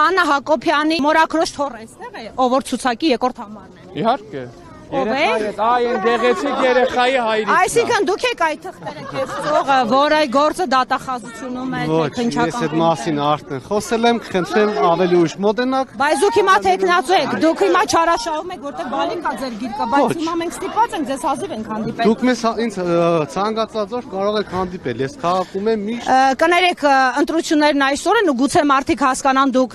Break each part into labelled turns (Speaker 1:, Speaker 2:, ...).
Speaker 1: Աննա Հակոբյանի մորակրոշ թորը այստեղ է, ով որ ցուցակի երկրորդ համարն է։
Speaker 2: Իհարկե։
Speaker 1: Երեխայի
Speaker 2: դեղեցիկ երեխայի հայրիկն է։
Speaker 1: Այսինքն դուք եք այդ թղթերը կեղծողը, որ այդ գործը դատախազությունում է, թե քննչական։
Speaker 3: Ես այդ մասին արդեն խոսել եմ, խնդրեմ ավելի ուշ մոտենաք։
Speaker 1: Բայց դուք հիմա տեխնացու եք, դուք հիմա չարաշահում եք, որտեղ բալիկ կա ձեր գիրկը, բայց հիմա մենք ստիպված ենք ձեզ հազիվ ենք հանդիպել։
Speaker 3: Դուք մեզ ինձ ցանկացած օր կարող եք հանդիպել, ես քաղաքում եմ միշտ։
Speaker 1: Կներեք, ընտրություններն այսօր են ու գուցե մարդիկ հասկանան դուք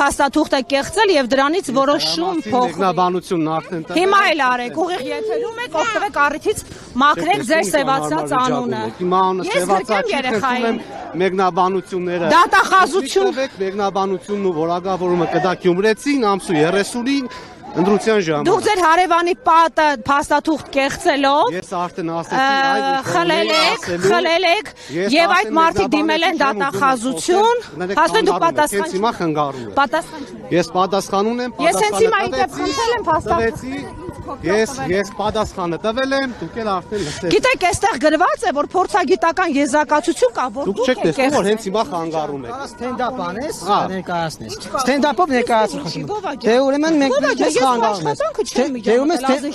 Speaker 1: փաստաթուղթ եք կեղծել եւ դրանից որոշում փոխվի։
Speaker 3: Մեկնաբանությունն արդեն
Speaker 1: Հիմա էլ արեք, ուղիղ եթերում եք, օգտվեք առիթից մաքրեք ձեր սևացած անունը։
Speaker 3: Հիմա անունը սևացած եմ մեկնաբանությունները։
Speaker 1: Դատախազություն։
Speaker 3: Մեկնաբանությունն ու որակավորումը կդա Գյումրեցին ամսու 30-ին ընտրության ժամանակ։
Speaker 1: Դուք ձեր հարևանի պատը փաստաթուղթ կեղծելով
Speaker 3: Ես արդեն ասեցի
Speaker 1: խլել եք եւ այդ մարդիկ դիմել են դատախազություն, հաստատ դուք պատասխան
Speaker 3: հիմա խնգարում եք։
Speaker 1: Պատասխան չունեք։
Speaker 3: Ես պատասխան ունեմ,
Speaker 1: Ես հենց հիմա իդեպ խնդրել եմ փաստաթուղթ։
Speaker 3: Ես պատասխանը տվել եմ, դուք էլ արդեն լսեք։
Speaker 1: Գիտեք, այստեղ գրված է, որ փորձագիտական եզրակացություն կա, որ
Speaker 3: Դուք չեք տեսնում, որ հենց հիմա խանգարում եք։
Speaker 4: Ստենդափ անես, ներկայացնես։ Ստենդափով ներկայացրու խոսում։ Դե ուրեմն մենք
Speaker 1: ես աշխատանքը չեմ միջամտել։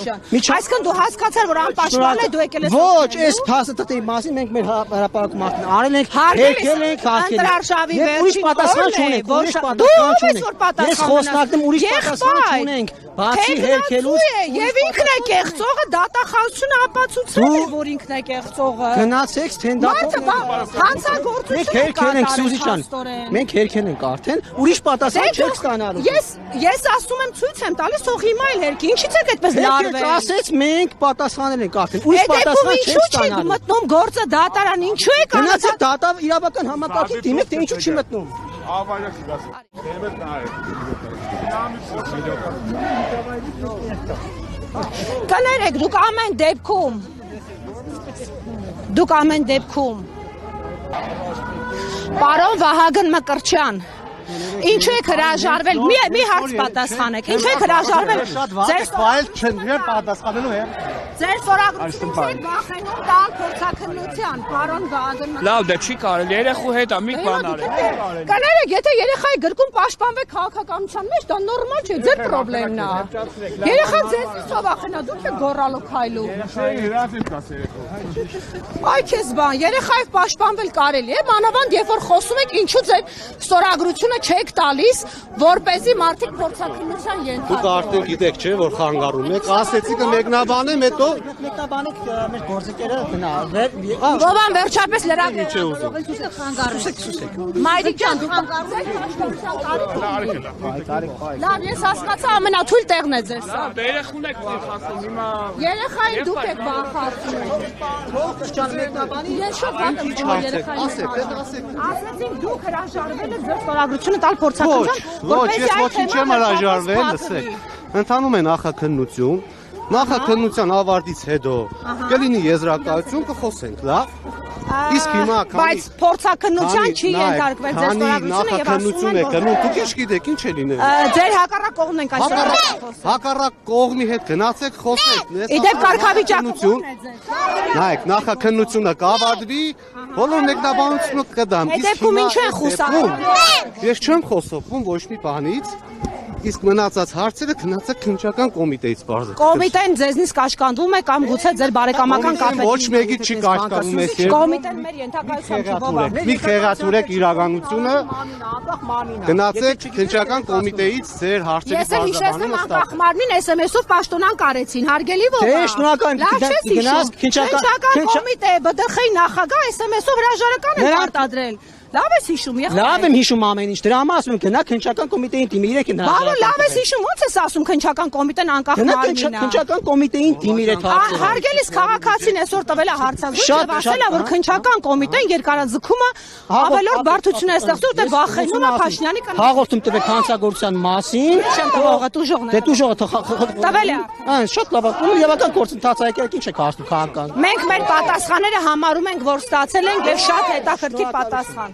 Speaker 1: Այսինքն դու հասկացար, որ անպաշտպան է, դու եկել ես։
Speaker 4: Ոչ, այս փաստաթղթի մասին մենք մեր հրապարակում արել ենք, եկել ենք,
Speaker 1: Ընտրարշավի
Speaker 4: ուրիշ պատասխան չունենք, ուրիշ պատասխան չունենք։ Ես խոսնակն եմ, ուրիշ պատասխան չունենք։ Բացի հերքելուց
Speaker 1: Եվ ինքն է կեղծողը, դատախազությունը ապացուցել է, որ ինքն է կեղծողը։
Speaker 4: Գնացեք ստենդափով։
Speaker 1: Հանցագործություն
Speaker 4: Մենք հերքել ենք արդեն, ուրիշ պատասխան չեք ստանալու։
Speaker 1: Ես ասում եմ ցույց եմ տալիս, թող հիմա էլ հերքի։ Ինչի՞ց եք այդպես լարվել։
Speaker 4: Ասեց մենք պատասխանել ենք արդեն, ուրիշ պատասխան չեք ստանալու։
Speaker 1: Մտնում գործը դատարան, ինչու եք
Speaker 4: Գնացեք դատավ իրավական համակարգին դիմեք, թե ինչու չի մտնում։
Speaker 1: Կներեք, դուք ամեն դեպքում Պարոն Վահագն Մկրտչյան, ինչու եք հրաժարվել, մի հարց պատասխանեք, ինչու եք հրաժարվել ձեր ստորագրությունից եք վախենում տալ փորձաքննության, պարոն Վահագն Մկրտչյան։
Speaker 2: Լավ, դա չի կարելի, երեխու հետ է, մի բան արեք։
Speaker 1: Կներեք, եթե երեխայի գրկում պաշտպանվեք քաղաքականության մեջ, դա նորմալ չէ, ձեր պրոբլեմն է։ Երեխան ձեզնից ով վախենա, դուք եք գոռալու քայլում։ Այ քեզ բան, երեխայով պաշտպանվել կարելի է, մանավանդ երբ որ խոսում եք, ինչու ձեր ստորագրությունը չեք տալիս, որպեսզի մարդիկ փորձաքննության ենթարկվեն։
Speaker 3: Դուք արդեն գիտեք, չէ, որ խանգարում եք, ասեցի կմեկնաբանեմ, հետո
Speaker 4: մեկնաբանեք մեր գործընկերը գնա։
Speaker 1: Ովան վերջապես լրագրող։
Speaker 3: Ինչ է ուզում։
Speaker 1: Մայրիկ ջան, դուք Լավ, ես հասկացա, ամենաթույլ տեղն է ձեր սա։
Speaker 2: Երեխուն եք վախացնում, հիմա
Speaker 1: Երեխային դուք եք վախացնում։ Ես շատ վատ եմ երեխային։ Ասեցինք դուք հրաժարվել եք ձեր ստորագրությունը տալ փորձաքննության,
Speaker 3: Ոչ, ես ոչինչ չեմ հրաժարվել, լսեք։ Ընթանում է նախաքննություն, նախաքննության ավարտից հետո կլինի եզրակացություն, կխոսենք, լավ։ Իսկ հիմա
Speaker 1: բայց փորձաքննության չի ենթարկվել ձեր ստորագրությունը եւ ասում են
Speaker 3: որ դուք ինչ գիտեք, ինչ է լինել։
Speaker 1: Ձեր հակառակ կողմն ենք այսօր խոսում։
Speaker 3: Հակառակ կողմի հետ գնացեք խոսեք։
Speaker 1: Իդեպ կարգավիճակություն։
Speaker 3: Նայեք, նախաքննությունը կավարտվի, բոլոր մեկնաբանությունը կդամ։
Speaker 1: Այդ դեպքում ինչու են խուսափում։
Speaker 3: Ես չեմ խոսում ոչ մի բանից։ Իսկ մնացած հարցերը գնացեք քննչական կոմիտեից բարձր։
Speaker 1: Կոմիտեն ձեզնից կաշկանդվում է կամ գուցե ձեր բարեկամական կապեր։
Speaker 3: Ոչ մեկի չի կաշկանդում ես։
Speaker 1: Կոմիտեն մեր ենթակայությամբ չբովա։
Speaker 3: Մի խեղաթյուրեք իրականությունը։ Գնացեք քննչական կոմիտեից ձեր հարցերի
Speaker 1: Ես էլ հիշեցնում անկախ մարմին SMS-ով պաշտոնանկ արեցին, հարգելի ողջ։
Speaker 4: Դե շնորհակալ
Speaker 1: գնաց քննչական կոմիտե ԲԴԽ-ի նախագահ SMS-ով հրաժարական է արտադրել։ Լավ ես հիշում, եղավ։
Speaker 4: Լավ եմ հիշում ամեն ինչ, դրա համար ասում եմ գնա քննչական կոմիտեին դիմի, իրեք են
Speaker 1: հրաժարական։ Բավական լավ ես հիշում, ո՞նց ես ասում քննչական կոմիտեն անկախ մարմինն է։
Speaker 4: Քննչական կոմիտեին դիմի իրեք հարցը։
Speaker 1: Հարգելիս քաղաքացին այսօր տվել է հարցազրույց եւ ասել է, որ քննչական կոմիտեն երկարաձգումը ավելորդ բարդություն է ստեղծում, դե վախենում է Փաշինյանի կնոջ։
Speaker 4: Հաղորդում տվեք հանցագործության մասին։
Speaker 1: Չեմ տվողը տուժողն է։
Speaker 4: Դե տուժողը
Speaker 1: տվել է։
Speaker 4: Շատ լավ, ու իրավական գործընթաց է եկել, ինչ եք հարցնում քաղաքական։
Speaker 1: Մենք մեր պատասխանները համարում ենք, որ ստացել ենք եւ շատ հետաքրքիր պատասխան։